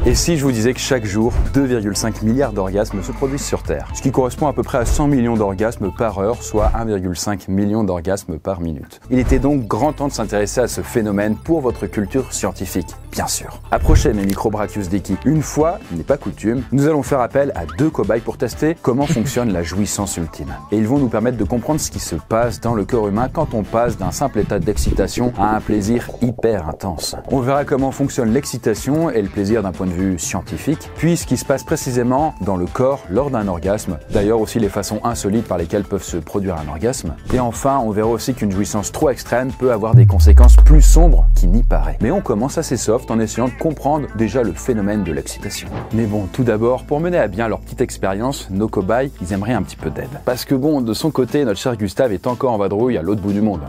Et si je vous disais que chaque jour, 2,5 milliards d'orgasmes se produisent sur Terre, ce qui correspond à peu près à 100 millions d'orgasmes par heure, soit 1,5 million d'orgasmes par minute. Il était donc grand temps de s'intéresser à ce phénomène pour votre culture scientifique, bien sûr. Approchez mes microbrachius Deki. Une fois, n'est pas coutume, nous allons faire appel à 2 cobayes pour tester comment fonctionne la jouissance ultime. Et ils vont nous permettre de comprendre ce qui se passe dans le corps humain quand on passe d'un simple état d'excitation à un plaisir hyper intense. On verra comment fonctionne l'excitation et le plaisir d'un point de vue scientifique, puis ce qui se passe précisément dans le corps lors d'un orgasme, d'ailleurs aussi les façons insolites par lesquelles peuvent se produire un orgasme. Et enfin, on verra aussi qu'une jouissance trop extrême peut avoir des conséquences plus sombres qu'il n'y paraît. Mais on commence assez soft en essayant de comprendre déjà le phénomène de l'excitation. Mais bon, tout d'abord, pour mener à bien leur petite expérience, nos cobayes, ils aimeraient un petit peu d'aide. Parce que bon, de son côté, notre cher Gustave est encore en vadrouille à l'autre bout du monde.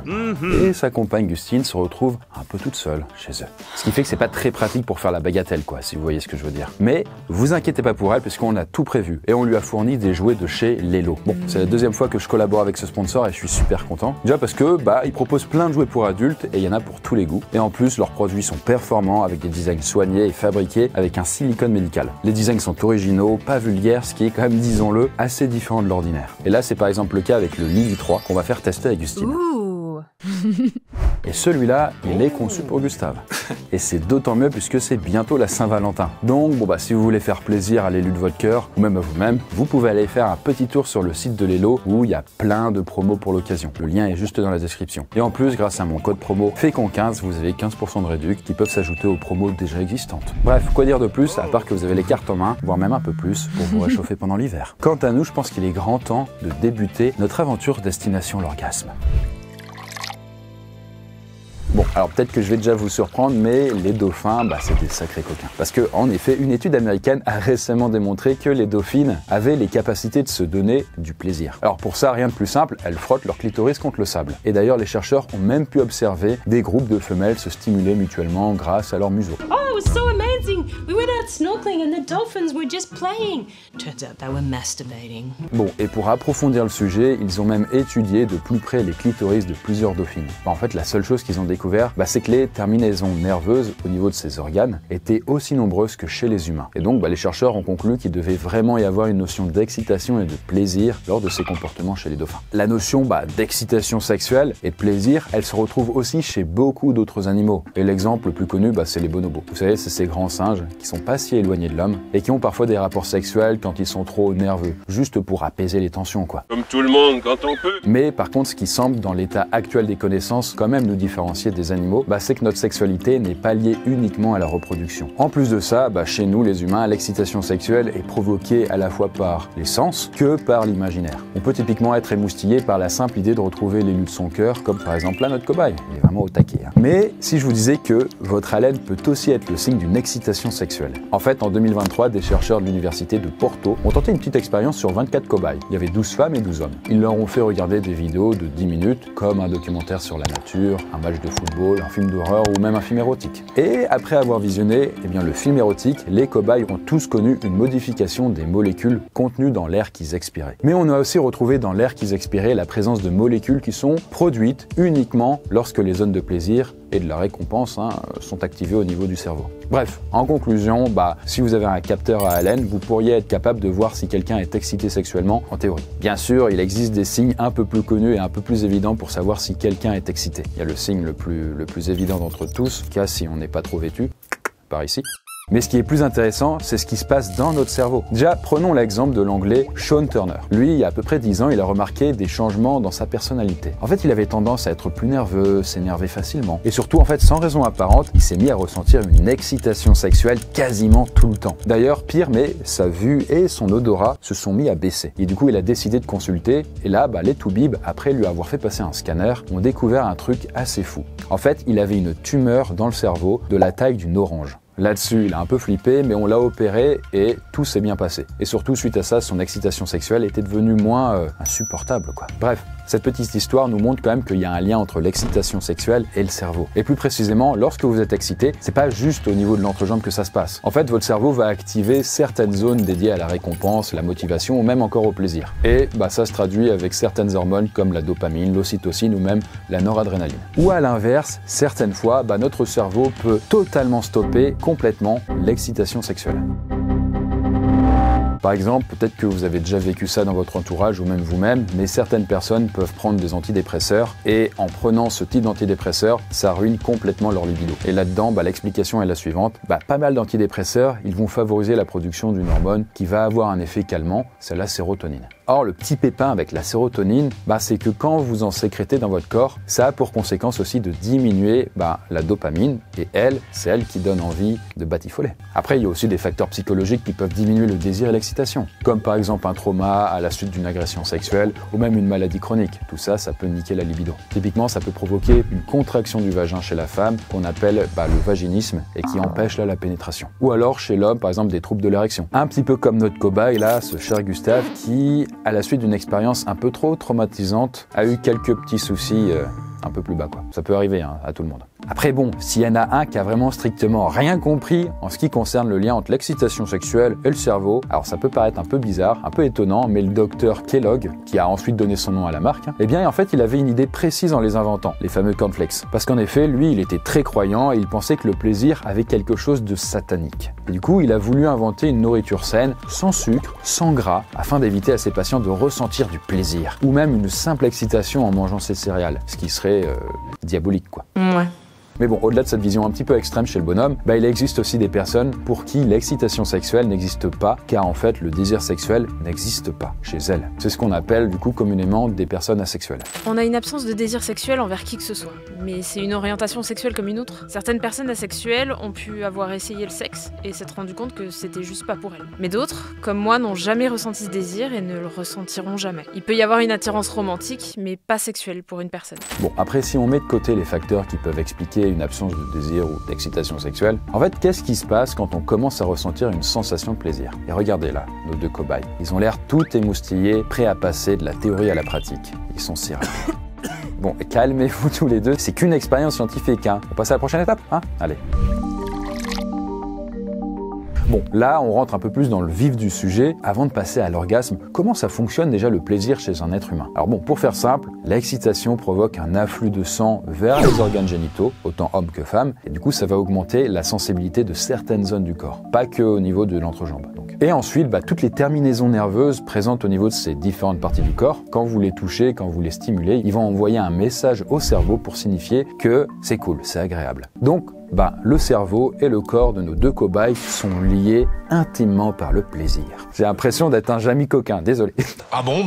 Et sa compagne Gustine se retrouve un peu toute seule chez eux. Ce qui fait que c'est pas très pratique pour faire la bagatelle, quoi, si vous voyez ce que je veux dire. Mais vous inquiétez pas pour elle, puisqu'on a tout prévu. Et on lui a fourni des jouets de chez Lelo. Bon, c'est la 2e fois que je collabore avec ce sponsor et je suis super content. Déjà parce que, ils proposent plein de jouets pour adultes et il y en a pour tous les goûts. Et en plus, leurs produits sont performants avec des designs soignés et fabriqués avec un silicone médical. Les designs sont originaux, pas vulgaires, ce qui est quand même, disons-le, assez différent de l'ordinaire. Et là, c'est par exemple le cas avec le Lily 3 qu'on va faire tester avec Gustine. Et celui-là, il est conçu pour Gustave. Et c'est d'autant mieux puisque c'est bientôt la Saint-Valentin. Donc, si vous voulez faire plaisir à l'élu de votre cœur, ou même à vous-même, vous pouvez aller faire un petit tour sur le site de Lelo où il y a plein de promos pour l'occasion. Le lien est juste dans la description. Et en plus, grâce à mon code promo FECON15, vous avez 15% de réduc qui peuvent s'ajouter aux promos déjà existantes. Bref, quoi dire de plus, à part que vous avez les cartes en main, voire même un peu plus, pour vous réchauffer pendant l'hiver. Quant à nous, je pense qu'il est grand temps de débuter notre aventure destination l'orgasme. Bon, alors peut-être que je vais déjà vous surprendre, mais les dauphins, c'est des sacrés coquins. Parce que, en effet, une étude américaine a récemment démontré que les dauphines avaient les capacités de se donner du plaisir. Alors pour ça, rien de plus simple, elles frottent leur clitoris contre le sable. Et d'ailleurs, les chercheurs ont même pu observer des groupes de femelles se stimuler mutuellement grâce à leur museau. Oh, it was so amazing! We went out snorkeling and the dolphins were just playing. Turns out they were masturbating. Bon, et pour approfondir le sujet, ils ont même étudié de plus près les clitoris de plusieurs dauphines. En fait, la seule chose qu'ils ont découvert, c'est que les terminaisons nerveuses au niveau de ces organes étaient aussi nombreuses que chez les humains. Et donc, les chercheurs ont conclu qu'il devait vraiment y avoir une notion d'excitation et de plaisir lors de ces comportements chez les dauphins. La notion d'excitation sexuelle et de plaisir, elle se retrouve aussi chez beaucoup d'autres animaux. Et l'exemple le plus connu, c'est les bonobos. Vous savez, c'est ces grands singes qui sont pas si éloignés de l'homme et qui ont parfois des rapports sexuels quand ils sont trop nerveux, juste pour apaiser les tensions, quoi. Comme tout le monde quand on peut. Mais par contre, ce qui semble, dans l'état actuel des connaissances, quand même nous différencier des animaux, c'est que notre sexualité n'est pas liée uniquement à la reproduction. En plus de ça, chez nous, les humains, l'excitation sexuelle est provoquée à la fois par les sens que par l'imaginaire. On peut typiquement être émoustillé par la simple idée de retrouver l'élu de son cœur, comme par exemple là notre cobaye. Il est vraiment au taquet. Mais si je vous disais que votre haleine peut aussi être le signe d'une excitation sexuelle. En fait, en 2023, des chercheurs de l'université de Porto ont tenté une petite expérience sur 24 cobayes. Il y avait 12 femmes et 12 hommes. Ils leur ont fait regarder des vidéos de 10 minutes, comme un documentaire sur la nature, un match de football, un film d'horreur ou même un film érotique. Et après avoir visionné le film érotique, les cobayes ont tous connu une modification des molécules contenues dans l'air qu'ils expiraient. Mais on a aussi retrouvé dans l'air qu'ils expiraient la présence de molécules qui sont produites uniquement lorsque les zones de plaisir et de la récompense sont activées au niveau du cerveau. Bref, en conclusion, si vous avez un capteur à haleine, vous pourriez être capable de voir si quelqu'un est excité sexuellement, en théorie. Bien sûr, il existe des signes un peu plus connus et un peu plus évidents pour savoir si quelqu'un est excité. Il y a le signe le plus évident d'entre tous, cas si on n'est pas trop vêtu, par ici. Mais ce qui est plus intéressant, c'est ce qui se passe dans notre cerveau. Déjà, prenons l'exemple de l'anglais Sean Turner. Lui, il y a à peu près 10 ans, il a remarqué des changements dans sa personnalité. En fait, il avait tendance à être plus nerveux, s'énerver facilement. Et surtout, sans raison apparente, il s'est mis à ressentir une excitation sexuelle quasiment tout le temps. D'ailleurs, pire, mais sa vue et son odorat se sont mis à baisser. Et du coup, il a décidé de consulter. Et là, les toubibs, après lui avoir fait passer un scanner, ont découvert un truc assez fou. En fait, il avait une tumeur dans le cerveau de la taille d'une orange. Là-dessus, il a un peu flippé, mais on l'a opéré et tout s'est bien passé. Et surtout, suite à ça, son excitation sexuelle était devenue moins insupportable, quoi. Bref, Cette petite histoire nous montre quand même qu'il y a un lien entre l'excitation sexuelle et le cerveau. Et plus précisément, lorsque vous êtes excité, c'est pas juste au niveau de l'entrejambe que ça se passe. En fait, votre cerveau va activer certaines zones dédiées à la récompense, la motivation ou même encore au plaisir. Et ça se traduit avec certaines hormones comme la dopamine, l'ocytocine ou même la noradrénaline. Ou à l'inverse, certaines fois, notre cerveau peut totalement stopper complètement l'excitation sexuelle. Par exemple, peut-être que vous avez déjà vécu ça dans votre entourage ou même vous-même, mais certaines personnes peuvent prendre des antidépresseurs et en prenant ce type d'antidépresseur, ça ruine complètement leur libido. Et là-dedans, l'explication est la suivante. Pas mal d'antidépresseurs, ils vont favoriser la production d'une hormone qui va avoir un effet calmant, c'est la sérotonine. Or, le petit pépin avec la sérotonine, c'est que quand vous en sécrétez dans votre corps, ça a pour conséquence aussi de diminuer la dopamine, et c'est elle qui donne envie de batifoler. Après, il y a aussi des facteurs psychologiques qui peuvent diminuer le désir et l'excitation, comme par exemple un trauma à la suite d'une agression sexuelle, ou même une maladie chronique. Tout ça, ça peut niquer la libido. Typiquement, ça peut provoquer une contraction du vagin chez la femme, qu'on appelle le vaginisme, et qui empêche la pénétration. Ou alors, chez l'homme, par exemple, des troubles de l'érection. Un petit peu comme notre cobaye, là, ce cher Gustave, qui, à la suite d'une expérience un peu trop traumatisante, a eu quelques petits soucis un peu plus bas, quoi. Ça peut arriver à tout le monde. Après s'il y en a un qui a vraiment strictement rien compris en ce qui concerne le lien entre l'excitation sexuelle et le cerveau, alors ça peut paraître un peu bizarre, un peu étonnant, mais le docteur Kellogg, qui a ensuite donné son nom à la marque, en fait il avait une idée précise en les inventant, les fameux cornflakes. Parce qu'en effet, lui, il était très croyant et il pensait que le plaisir avait quelque chose de satanique. Et du coup, il a voulu inventer une nourriture saine, sans sucre, sans gras, afin d'éviter à ses patients de ressentir du plaisir, ou même une simple excitation en mangeant ces céréales, ce qui serait diabolique, quoi. Ouais. Mais au-delà de cette vision un petit peu extrême chez le bonhomme, il existe aussi des personnes pour qui l'excitation sexuelle n'existe pas, car en fait le désir sexuel n'existe pas chez elles. C'est ce qu'on appelle du coup communément des personnes asexuelles. On a une absence de désir sexuel envers qui que ce soit, mais c'est une orientation sexuelle comme une autre. Certaines personnes asexuelles ont pu avoir essayé le sexe et s'être rendu compte que c'était juste pas pour elles. Mais d'autres, comme moi, n'ont jamais ressenti ce désir et ne le ressentiront jamais. Il peut y avoir une attirance romantique, mais pas sexuelle pour une personne. Après, si on met de côté les facteurs qui peuvent expliquer une absence de désir ou d'excitation sexuelle, en fait, qu'est-ce qui se passe quand on commence à ressentir une sensation de plaisir? Et regardez là, nos deux cobayes. Ils ont l'air tout émoustillés, prêts à passer de la théorie à la pratique. Ils sont si rapides. Calmez-vous tous les deux, c'est qu'une expérience scientifique. On passe à la prochaine étape, Allez. Là, on rentre un peu plus dans le vif du sujet. Avant de passer à l'orgasme, comment ça fonctionne déjà le plaisir chez un être humain? Alors pour faire simple, l'excitation provoque un afflux de sang vers les organes génitaux, autant hommes que femmes, et du coup, ça va augmenter la sensibilité de certaines zones du corps, pas que au niveau de l'entrejambe. Et ensuite, toutes les terminaisons nerveuses présentes au niveau de ces différentes parties du corps, quand vous les touchez, quand vous les stimulez, ils vont envoyer un message au cerveau pour signifier que c'est cool, c'est agréable. Donc, le cerveau et le corps de nos deux cobayes sont liés intimement par le plaisir. J'ai l'impression d'être un Jamy coquin, désolé. Ah bon,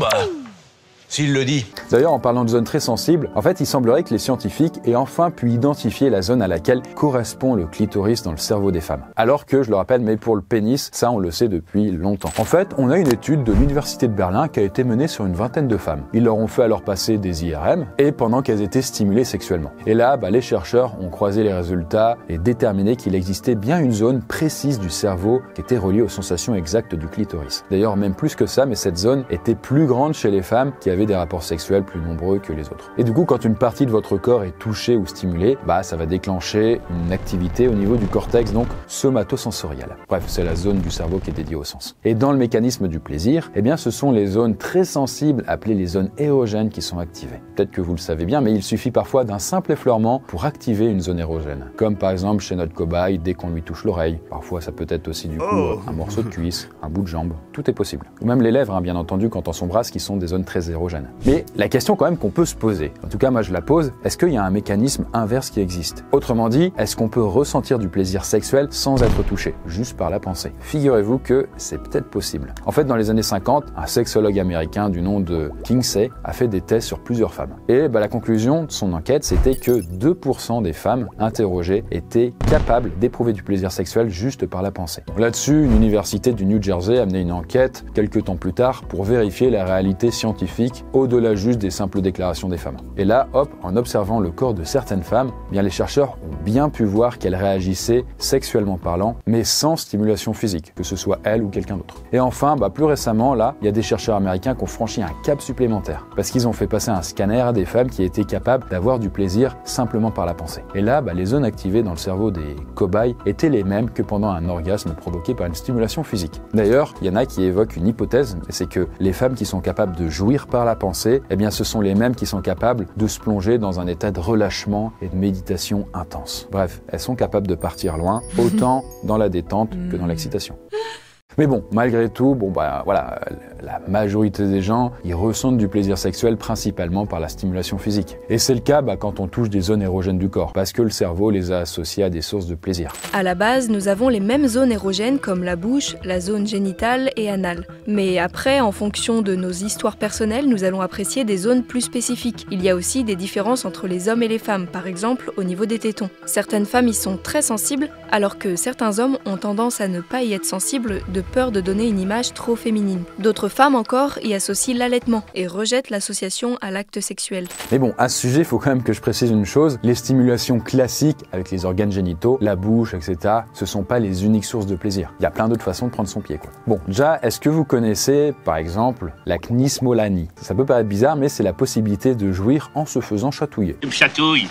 s'il le dit. D'ailleurs, en parlant de zones très sensibles, en fait, il semblerait que les scientifiques aient enfin pu identifier la zone à laquelle correspond le clitoris dans le cerveau des femmes. Alors que, je le rappelle, mais pour le pénis, ça on le sait depuis longtemps. En fait, on a une étude de l'université de Berlin qui a été menée sur une vingtaine de femmes. Ils leur ont fait alors passer des IRM et pendant qu'elles étaient stimulées sexuellement. Et là, les chercheurs ont croisé les résultats et déterminé qu'il existait bien une zone précise du cerveau qui était reliée aux sensations exactes du clitoris. D'ailleurs, même plus que ça, mais cette zone était plus grande chez les femmes qui avaient des rapports sexuels plus nombreux que les autres. Et du coup, quand une partie de votre corps est touchée ou stimulée, ça va déclencher une activité au niveau du cortex, donc somatosensoriel. Bref, c'est la zone du cerveau qui est dédiée au sens. Et dans le mécanisme du plaisir, ce sont les zones très sensibles, appelées les zones érogènes, qui sont activées. Peut-être que vous le savez bien, mais il suffit parfois d'un simple effleurement pour activer une zone érogène. Comme par exemple chez notre cobaye, dès qu'on lui touche l'oreille. Parfois, ça peut être aussi du coup un morceau de cuisse, un bout de jambe. Tout est possible. Ou même les lèvres, bien entendu, quand on s'embrasse, qui sont des zones très érogènes. Mais la question quand même qu'on peut se poser, en tout cas moi je la pose, est-ce qu'il y a un mécanisme inverse qui existe? Autrement dit, est-ce qu'on peut ressentir du plaisir sexuel sans être touché, juste par la pensée? Figurez-vous que c'est peut-être possible. En fait, dans les années 50, un sexologue américain du nom de Kinsey a fait des tests sur plusieurs femmes. Et la conclusion de son enquête, c'était que 2% des femmes interrogées étaient capables d'éprouver du plaisir sexuel juste par la pensée. Là-dessus, une université du New Jersey a mené une enquête quelques temps plus tard pour vérifier la réalité scientifique physique, au-delà juste des simples déclarations des femmes. Et là, hop, en observant le corps de certaines femmes, bien les chercheurs ont bien pu voir qu'elles réagissaient sexuellement parlant, mais sans stimulation physique, que ce soit elles ou quelqu'un d'autre. Et enfin, plus récemment, là, il y a des chercheurs américains qui ont franchi un cap supplémentaire, parce qu'ils ont fait passer un scanner à des femmes qui étaient capables d'avoir du plaisir simplement par la pensée. Et là, les zones activées dans le cerveau des cobayes étaient les mêmes que pendant un orgasme provoqué par une stimulation physique. D'ailleurs, il y en a qui évoquent une hypothèse, c'est que les femmes qui sont capables de jouir par la pensée, eh bien ce sont les mêmes qui sont capables de se plonger dans un état de relâchement et de méditation intense. Bref, elles sont capables de partir loin, autant dans la détente que dans l'excitation. Mais bon, malgré tout, voilà, la majorité des gens, ils ressentent du plaisir sexuel principalement par la stimulation physique. Et c'est le cas quand on touche des zones érogènes du corps, parce que le cerveau les a associées à des sources de plaisir. À la base, nous avons les mêmes zones érogènes comme la bouche, la zone génitale et anale. Mais après, en fonction de nos histoires personnelles, nous allons apprécier des zones plus spécifiques. Il y a aussi des différences entre les hommes et les femmes, par exemple au niveau des tétons. Certaines femmes y sont très sensibles, alors que certains hommes ont tendance à ne pas y être sensibles de peur de donner une image trop féminine. D'autres femmes encore y associent l'allaitement et rejettent l'association à l'acte sexuel. Mais bon, à ce sujet, il faut quand même que je précise une chose, les stimulations classiques avec les organes génitaux, la bouche, etc., ce sont pas les uniques sources de plaisir. Il y a plein d'autres façons de prendre son pied, quoi. Bon, déjà, est-ce que vous connaissez, par exemple, la knismolanie? Ça peut paraître bizarre, mais c'est la possibilité de jouir en se faisant chatouiller. Tu me chatouilles.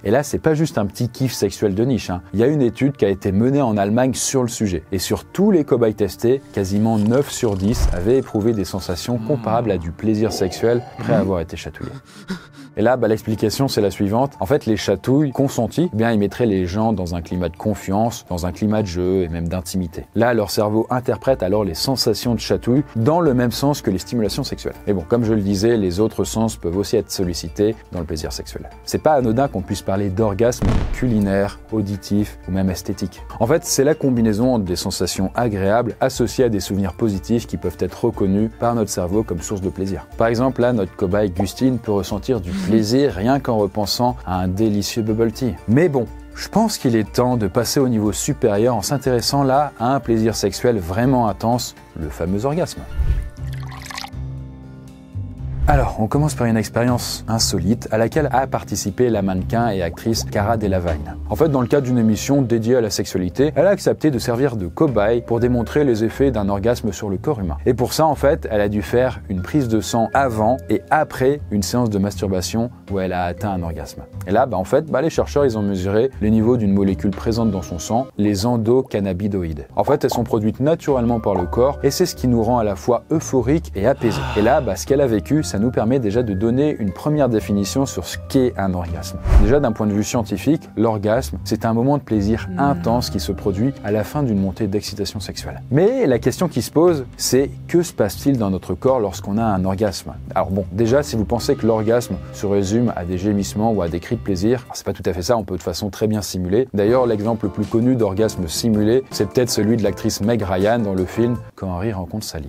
Et là, c'est pas juste un petit kiff sexuel de niche, hein. Il y a une étude qui a été menée en Allemagne sur le sujet. Et sur tous les cobayes testés, quasiment 9 sur 10 avaient éprouvé des sensations comparables à du plaisir sexuel après avoir été chatouillés. Et là, l'explication, c'est la suivante. En fait, les chatouilles consenties, ils mettraient les gens dans un climat de confiance, dans un climat de jeu et même d'intimité. Là, leur cerveau interprète alors les sensations de chatouille dans le même sens que les stimulations sexuelles. Et bon, comme je le disais, les autres sens peuvent aussi être sollicités dans le plaisir sexuel. C'est pas anodin qu'on puisse parler d'orgasme culinaire, auditif ou même esthétique. En fait, c'est la combinaison entre des sensations agréables associées à des souvenirs positifs qui peuvent être reconnus par notre cerveau comme source de plaisir. Par exemple, là, notre cobaye Gustine peut ressentir du plaisir rien qu'en repensant à un délicieux bubble tea. Mais bon, je pense qu'il est temps de passer au niveau supérieur en s'intéressant là à un plaisir sexuel vraiment intense, le fameux orgasme. Alors, on commence par une expérience insolite à laquelle a participé la mannequin et actrice Cara Delevingne. En fait, dans le cadre d'une émission dédiée à la sexualité, elle a accepté de servir de cobaye pour démontrer les effets d'un orgasme sur le corps humain. Et pour ça, en fait, elle a dû faire une prise de sang avant et après une séance de masturbation où elle a atteint un orgasme. Et là, en fait, les chercheurs, ils ont mesuré les niveaux d'une molécule présente dans son sang, les endocannabinoïdes. En fait, elles sont produites naturellement par le corps et c'est ce qui nous rend à la fois euphoriques et apaisés. Et là, ce qu'elle a vécu, ça nous permet déjà de donner une première définition sur ce qu'est un orgasme. Déjà, d'un point de vue scientifique, l'orgasme, c'est un moment de plaisir intense qui se produit à la fin d'une montée d'excitation sexuelle. Mais la question qui se pose, c'est que se passe-t-il dans notre corps lorsqu'on a un orgasme? Alors bon, déjà, si vous pensez que l'orgasme se résume à des gémissements ou à des cris de plaisir, c'est pas tout à fait ça, on peut de façon très bien simuler. D'ailleurs, l'exemple le plus connu d'orgasme simulé, c'est peut-être celui de l'actrice Meg Ryan dans le film Quand Harry rencontre Sally.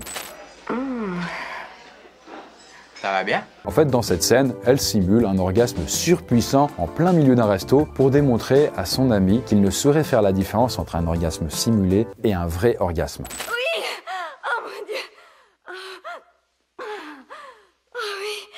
Ça va bien? En fait, dans cette scène, elle simule un orgasme surpuissant en plein milieu d'un resto pour démontrer à son ami qu'il ne saurait faire la différence entre un orgasme simulé et un vrai orgasme. Oui! Oh mon Dieu! Oh oui!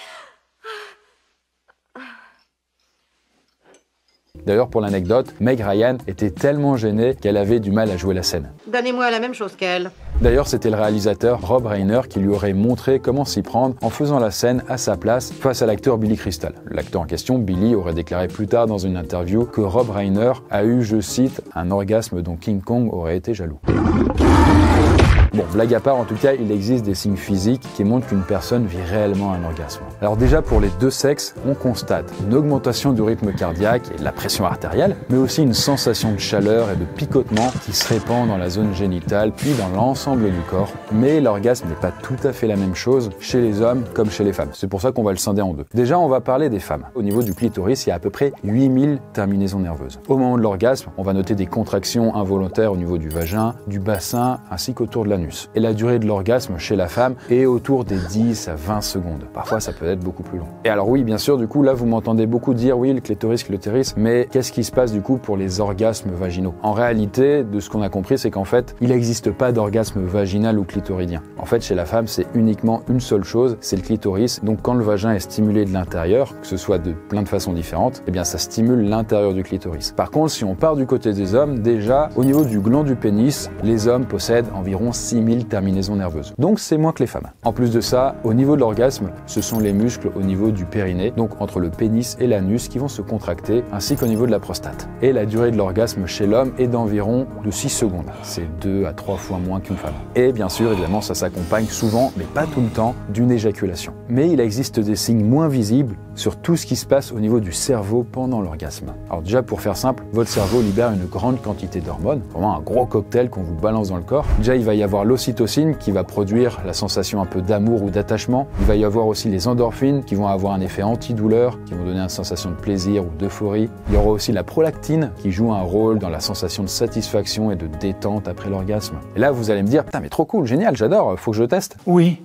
D'ailleurs, pour l'anecdote, Meg Ryan était tellement gênée qu'elle avait du mal à jouer la scène. Donnez-moi la même chose qu'elle. D'ailleurs, c'était le réalisateur Rob Reiner qui lui aurait montré comment s'y prendre en faisant la scène à sa place face à l'acteur Billy Crystal. L'acteur en question, Billy, aurait déclaré plus tard dans une interview que Rob Reiner a eu, je cite, un orgasme dont King Kong aurait été jaloux. Bon, blague à part, en tout cas, il existe des signes physiques qui montrent qu'une personne vit réellement un orgasme. Alors déjà, pour les deux sexes, on constate une augmentation du rythme cardiaque et de la pression artérielle, mais aussi une sensation de chaleur et de picotement qui se répand dans la zone génitale, puis dans l'ensemble du corps. Mais l'orgasme n'est pas tout à fait la même chose chez les hommes comme chez les femmes. C'est pour ça qu'on va le scinder en deux. Déjà, on va parler des femmes. Au niveau du clitoris, il y a à peu près 8000 terminaisons nerveuses. Au moment de l'orgasme, on va noter des contractions involontaires au niveau du vagin, du bassin, ainsi qu'autour de la l'anus. Et la durée de l'orgasme chez la femme est autour des 10 à 20 secondes. Parfois, ça peut être beaucoup plus long. Et alors oui, bien sûr, du coup, là, vous m'entendez beaucoup dire, oui, le clitoris, mais qu'est-ce qui se passe du coup pour les orgasmes vaginaux? En réalité, de ce qu'on a compris, c'est qu'en fait, il n'existe pas d'orgasme vaginal ou clitoridien. En fait, chez la femme, c'est uniquement une seule chose, c'est le clitoris. Donc quand le vagin est stimulé de l'intérieur, que ce soit de plein de façons différentes, eh bien ça stimule l'intérieur du clitoris. Par contre, si on part du côté des hommes, déjà, au niveau du gland du pénis, les hommes possèdent environ 6000 terminaisons nerveuses. Donc c'est moins que les femmes. En plus de ça, au niveau de l'orgasme, ce sont les muscles au niveau du périnée, donc entre le pénis et l'anus, qui vont se contracter, ainsi qu'au niveau de la prostate. Et la durée de l'orgasme chez l'homme est d'environ de 6 secondes. C'est 2 à 3 fois moins qu'une femme. Et bien sûr, évidemment, ça s'accompagne souvent, mais pas tout le temps, d'une éjaculation. Mais il existe des signes moins visibles sur tout ce qui se passe au niveau du cerveau pendant l'orgasme. Alors déjà, pour faire simple, votre cerveau libère une grande quantité d'hormones, vraiment un gros cocktail qu'on vous balance dans le corps. Déjà, il va y avoir l'ocytocine qui va produire la sensation un peu d'amour ou d'attachement. Il va y avoir aussi les endorphines qui vont avoir un effet antidouleur, qui vont donner une sensation de plaisir ou d'euphorie. Il y aura aussi la prolactine qui joue un rôle dans la sensation de satisfaction et de détente après l'orgasme. Et là, vous allez me dire, putain, mais trop cool, génial, j'adore, faut que je teste. Oui,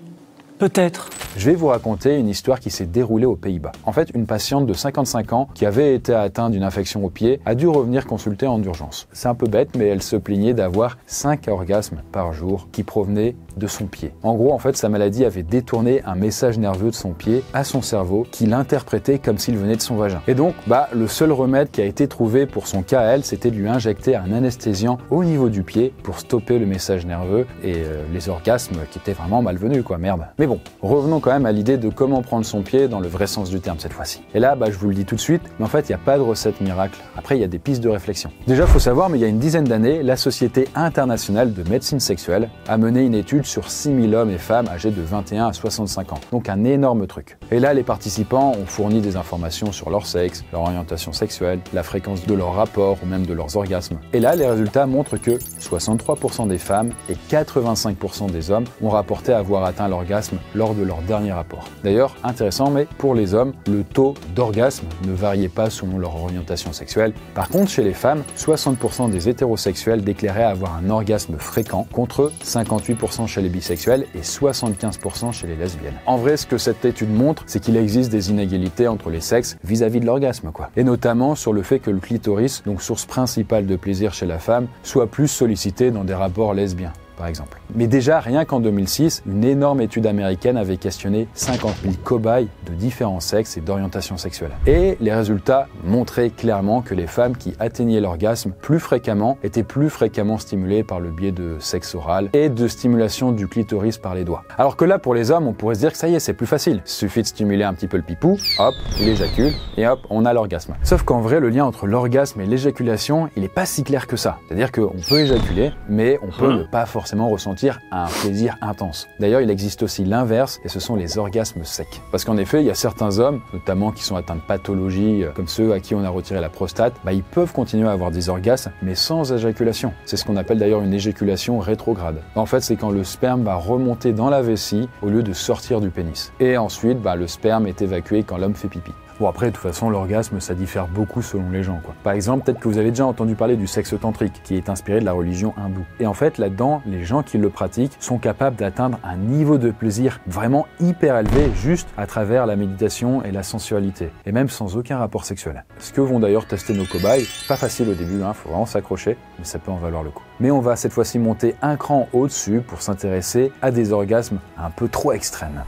peut-être. Je vais vous raconter une histoire qui s'est déroulée aux Pays-Bas. En fait, une patiente de 55 ans qui avait été atteinte d'une infection au pied a dû revenir consulter en urgence. C'est un peu bête, mais elle se plaignait d'avoir 5 orgasmes par jour qui provenaient de son pied. En gros, en fait, sa maladie avait détourné un message nerveux de son pied à son cerveau qui l'interprétait comme s'il venait de son vagin. Et donc, le seul remède qui a été trouvé pour son cas à elle, c'était de lui injecter un anesthésiant au niveau du pied pour stopper le message nerveux et les orgasmes qui étaient vraiment malvenus, quoi, merde. Mais bon, revenons quand même à l'idée de comment prendre son pied dans le vrai sens du terme cette fois-ci. Et là, je vous le dis tout de suite, mais en fait, il n'y a pas de recette miracle. Après, il y a des pistes de réflexion. Déjà, il faut savoir, mais il y a une dizaine d'années, la Société internationale de médecine sexuelle a mené une étude sur 6000 hommes et femmes âgés de 21 à 65 ans. Donc un énorme truc. Et là, les participants ont fourni des informations sur leur sexe, leur orientation sexuelle, la fréquence de leurs rapports ou même de leurs orgasmes. Et là, les résultats montrent que 63% des femmes et 85% des hommes ont rapporté avoir atteint l'orgasme lors de leur dernier rapport. D'ailleurs, intéressant, mais pour les hommes, le taux d'orgasme ne variait pas selon leur orientation sexuelle. Par contre, chez les femmes, 60% des hétérosexuels déclaraient avoir un orgasme fréquent, contre 58% chez les bisexuels et 75% chez les lesbiennes. En vrai, ce que cette étude montre, c'est qu'il existe des inégalités entre les sexes vis-à-vis de l'orgasme, quoi. Et notamment sur le fait que le clitoris, donc source principale de plaisir chez la femme, soit plus sollicité dans des rapports lesbiens, par exemple. Mais déjà, rien qu'en 2006, une énorme étude américaine avait questionné 50 000 cobayes de différents sexes et d'orientation sexuelle. Et les résultats montraient clairement que les femmes qui atteignaient l'orgasme plus fréquemment étaient plus fréquemment stimulées par le biais de sexe oral et de stimulation du clitoris par les doigts. Alors que là, pour les hommes, on pourrait se dire que ça y est, c'est plus facile. Il suffit de stimuler un petit peu le pipou, hop, il éjacule, et hop, on a l'orgasme. Sauf qu'en vrai, le lien entre l'orgasme et l'éjaculation, il n'est pas si clair que ça. C'est-à-dire qu'on peut éjaculer, mais on peut ne pas forcément ressentir un plaisir intense. D'ailleurs, il existe aussi l'inverse, et ce sont les orgasmes secs. Parce qu'en effet, il y a certains hommes, notamment qui sont atteints de pathologies, comme ceux à qui on a retiré la prostate, ils peuvent continuer à avoir des orgasmes, mais sans éjaculation. C'est ce qu'on appelle d'ailleurs une éjaculation rétrograde. En fait, c'est quand le sperme va remonter dans la vessie au lieu de sortir du pénis. Et ensuite, le sperme est évacué quand l'homme fait pipi. Bon, après, de toute façon, l'orgasme, ça diffère beaucoup selon les gens, quoi. Par exemple, peut-être que vous avez déjà entendu parler du sexe tantrique, qui est inspiré de la religion hindoue. Et en fait, là-dedans, les gens qui le pratiquent sont capables d'atteindre un niveau de plaisir vraiment hyper élevé, juste à travers la méditation et la sensualité. Et même sans aucun rapport sexuel. Ce que vont d'ailleurs tester nos cobayes. Pas facile au début, faut vraiment s'accrocher, mais ça peut en valoir le coup. Mais on va cette fois-ci monter un cran au-dessus pour s'intéresser à des orgasmes un peu trop extrêmes.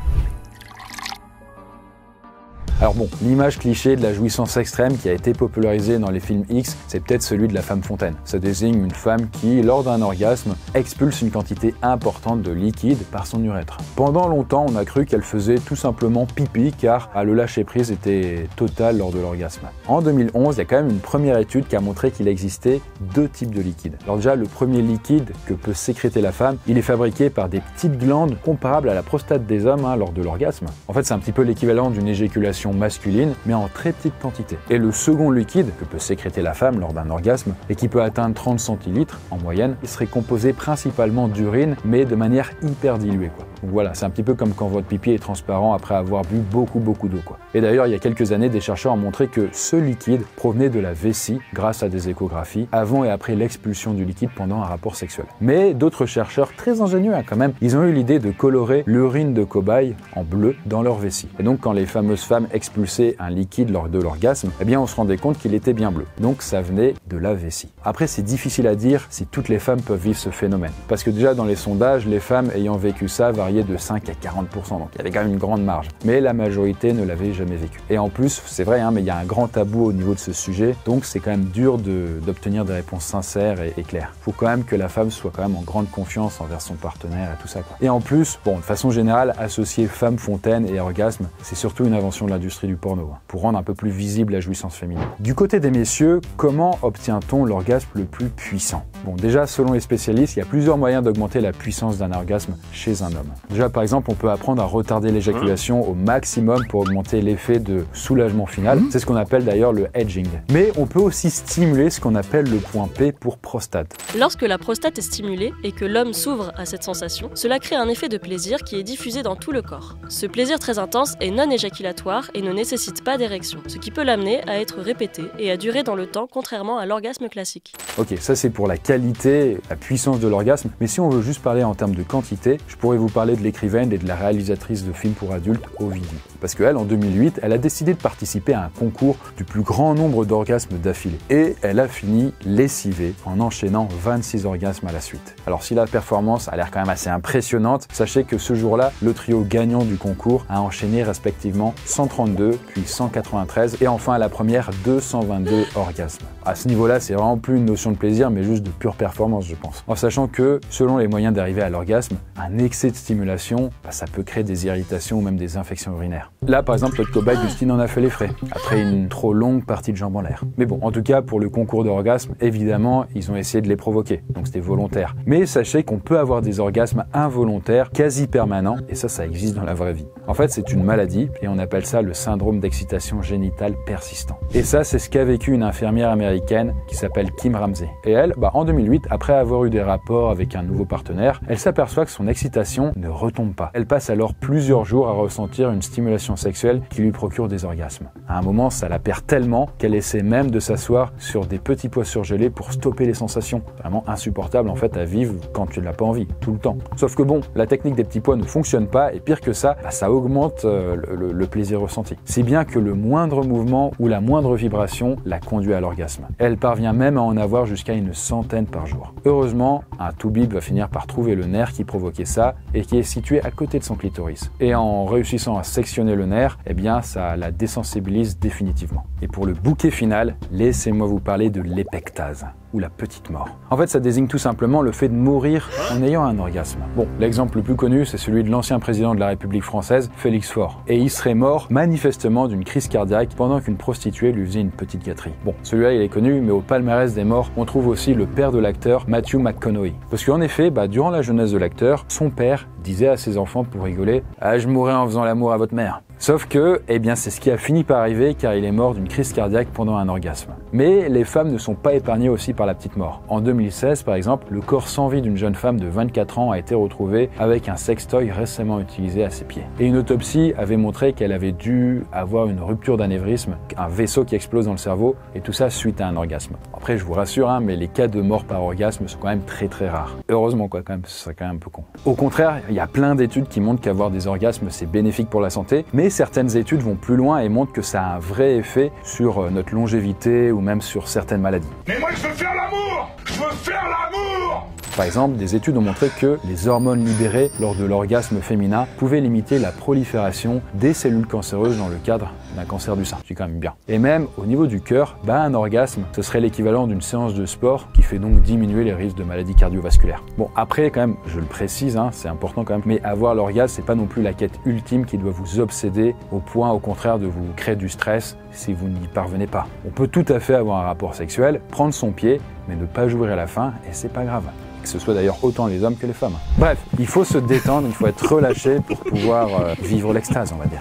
Alors bon, l'image cliché de la jouissance extrême qui a été popularisée dans les films X, c'est peut-être celui de la femme fontaine. Ça désigne une femme qui, lors d'un orgasme, expulse une quantité importante de liquide par son urètre. Pendant longtemps, on a cru qu'elle faisait tout simplement pipi car le lâcher-prise était total lors de l'orgasme. En 2011, il y a quand même une première étude qui a montré qu'il existait 2 types de liquide. Alors déjà, le premier liquide que peut sécréter la femme, il est fabriqué par des petites glandes comparables à la prostate des hommes lors de l'orgasme. En fait, c'est un petit peu l'équivalent d'une éjaculation sécrétion masculine, mais en très petite quantité. Et le second liquide que peut sécréter la femme lors d'un orgasme, et qui peut atteindre 30 centilitres en moyenne, il serait composé principalement d'urine, mais de manière hyper diluée, quoi. Donc voilà, c'est un petit peu comme quand votre pipi est transparent après avoir bu beaucoup d'eau, quoi. Et d'ailleurs, il y a quelques années, des chercheurs ont montré que ce liquide provenait de la vessie grâce à des échographies avant et après l'expulsion du liquide pendant un rapport sexuel. Mais d'autres chercheurs, très ingénieux quand même, ils ont eu l'idée de colorer l'urine de cobaye en bleu dans leur vessie. Et donc quand les fameuses femmes expulsaient un liquide lors de l'orgasme, eh bien on se rendait compte qu'il était bien bleu. Donc ça venait de la vessie. Après, c'est difficile à dire si toutes les femmes peuvent vivre ce phénomène. Parce que déjà dans les sondages, les femmes ayant vécu ça variaient de 5 à 40%. Donc il y avait quand même une grande marge. Mais la majorité ne l'avait jamais vécu. Et en plus, c'est vrai, mais il y a un grand tabou au niveau de ce sujet. Donc c'est quand même dur d'obtenir des réponses sincères et claires. Il faut quand même que la femme soit quand même en grande confiance envers son partenaire et tout ça, quoi. Et en plus, bon, de façon générale, associer femme fontaine et orgasme, c'est surtout une invention de l'industrie du porno, pour rendre un peu plus visible la jouissance féminine. Du côté des messieurs, comment obtient-on l'orgasme le plus puissant? Bon, déjà, selon les spécialistes, il y a plusieurs moyens d'augmenter la puissance d'un orgasme chez un homme. Déjà, par exemple, on peut apprendre à retarder l'éjaculation au maximum pour augmenter l'effet de soulagement final. C'est ce qu'on appelle d'ailleurs le edging. Mais on peut aussi stimuler ce qu'on appelle le point P pour prostate. Lorsque la prostate est stimulée et que l'homme s'ouvre à cette sensation, cela crée un effet de plaisir qui est diffusé dans tout le corps. Ce plaisir très intense est non éjaculatoire et ne nécessite pas d'érection, ce qui peut l'amener à être répété et à durer dans le temps, contrairement à l'orgasme classique. Ok, ça c'est pour la qualité, la puissance de l'orgasme, mais si on veut juste parler en termes de quantité, je pourrais vous parler de l'écrivaine et de la réalisatrice de films pour adultes, Ovidie. Parce qu'elle, en 2008, elle a décidé de participer à un concours du plus grand nombre d'orgasmes d'affilée. Et elle a fini lessivée en enchaînant 26 orgasmes à la suite. Alors si la performance a l'air quand même assez impressionnante, sachez que ce jour-là, le trio gagnant du concours a enchaîné respectivement 132, puis 193, et enfin à la première 222 orgasmes. À ce niveau-là, c'est vraiment plus une notion de plaisir, mais juste de pure performance, je pense. En sachant que, selon les moyens d'arriver à l'orgasme, un excès de stimulation, ça peut créer des irritations ou même des infections urinaires. Là, par exemple, notre cobaye Justine en a fait les frais, après une trop longue partie de jambes en l'air. Mais bon, en tout cas, pour le concours d'orgasme, évidemment, ils ont essayé de les provoquer, donc c'était volontaire. Mais sachez qu'on peut avoir des orgasmes involontaires, quasi permanents, et ça existe dans la vraie vie. En fait, c'est une maladie, et on appelle ça le syndrome d'excitation génitale persistant. Et ça, c'est ce qu'a vécu une infirmière américaine qui s'appelle Kim Ramsey. Et elle, en 2008, après avoir eu des rapports avec un nouveau partenaire, elle s'aperçoit que son excitation ne retombe pas. Elle passe alors plusieurs jours à ressentir une stimulation sexuelle qui lui procure des orgasmes. À un moment, ça la perd tellement qu'elle essaie même de s'asseoir sur des petits pois surgelés pour stopper les sensations. Vraiment insupportable en fait à vivre quand tu ne l'as pas envie, tout le temps. Sauf que bon, la technique des petits pois ne fonctionne pas et pire que ça, ça augmente le plaisir ressenti. Si bien que le moindre mouvement ou la moindre vibration la conduit à l'orgasme. Elle parvient même à en avoir jusqu'à une centaine par jour. Heureusement, un toubib va finir par trouver le nerf qui provoquait ça et qui est situé à côté de son clitoris. Et en réussissant à sectionner le nerf, eh bien ça la désensibilise définitivement. Et pour le bouquet final, laissez-moi vous parler de l'épectase, ou la petite mort. En fait, ça désigne tout simplement le fait de mourir en ayant un orgasme. Bon, l'exemple le plus connu, c'est celui de l'ancien président de la République française, Félix Faure. Et il serait mort manifestement d'une crise cardiaque pendant qu'une prostituée lui faisait une petite gâterie. Bon, celui-là, il est connu, mais au palmarès des morts, on trouve aussi le père de l'acteur, Matthew McConaughey. Parce qu'en effet, durant la jeunesse de l'acteur, son père disait à ses enfants pour rigoler « Ah, je mourrai en faisant l'amour à votre mère ». Sauf que, eh bien, c'est ce qui a fini par arriver car il est mort d'une crise cardiaque pendant un orgasme. Mais les femmes ne sont pas épargnées aussi par la petite mort. En 2016, par exemple, le corps sans vie d'une jeune femme de 24 ans a été retrouvé avec un sextoy récemment utilisé à ses pieds. Et une autopsie avait montré qu'elle avait dû avoir une rupture d'anévrisme, un vaisseau qui explose dans le cerveau, et tout ça suite à un orgasme. Après, je vous rassure, mais les cas de mort par orgasme sont quand même très très rares. Heureusement quoi, quand même, ce serait quand même un peu con. Au contraire, il y a plein d'études qui montrent qu'avoir des orgasmes, c'est bénéfique pour la santé, mais certaines études vont plus loin et montrent que ça a un vrai effet sur notre longévité ou même sur certaines maladies. Mais moi je veux faire l'amour! Je veux faire l'amour! Par exemple, des études ont montré que les hormones libérées lors de l'orgasme féminin pouvaient limiter la prolifération des cellules cancéreuses dans le cadre d'un cancer du sein. C'est quand même bien. Et même au niveau du cœur, un orgasme, ce serait l'équivalent d'une séance de sport qui fait donc diminuer les risques de maladies cardiovasculaires. Bon, après quand même, je le précise, c'est important quand même, mais avoir l'orgasme, c'est pas non plus la quête ultime qui doit vous obséder au point au contraire de vous créer du stress si vous n'y parvenez pas. On peut tout à fait avoir un rapport sexuel, prendre son pied, mais ne pas jouir à la fin, et c'est pas grave. Que ce soit d'ailleurs autant les hommes que les femmes. Bref, il faut se détendre, il faut être relâché pour pouvoir vivre l'extase, on va dire.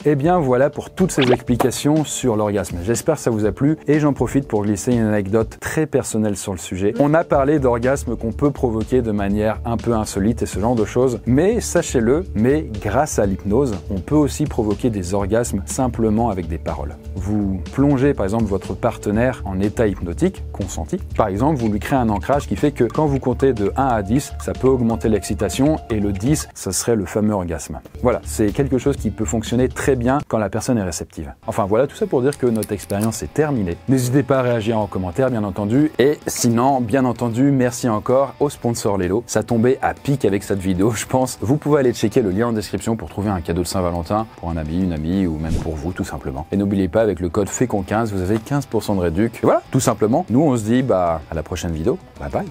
Et bien voilà pour toutes ces explications sur l'orgasme. J'espère que ça vous a plu et j'en profite pour glisser une anecdote très personnelle sur le sujet. On a parlé d'orgasme qu'on peut provoquer de manière un peu insolite et ce genre de choses, mais sachez-le, mais grâce à l'hypnose, on peut aussi provoquer des orgasmes simplement avec des paroles. Vous plongez par exemple votre partenaire en état hypnotique, consenti. Par exemple, vous lui créez un ancrage qui fait que quand vous comptez de 1 à 10, ça peut augmenter l'excitation et le 10, ça serait le fameux orgasme. Voilà, c'est quelque chose qui peut fonctionner très bien quand la personne est réceptive. Enfin voilà, tout ça pour dire que notre expérience est terminée. N'hésitez pas à réagir en commentaire, bien entendu. Et sinon, bien entendu, merci encore au sponsor Lelo. Ça tombait à pic avec cette vidéo, je pense. Vous pouvez aller checker le lien en description pour trouver un cadeau de Saint-Valentin pour un ami, une amie ou même pour vous, tout simplement. Et n'oubliez pas, avec le code FECON15, vous avez 15% de réduc. Et voilà, tout simplement. Nous, on se dit à la prochaine vidéo. Bye bye.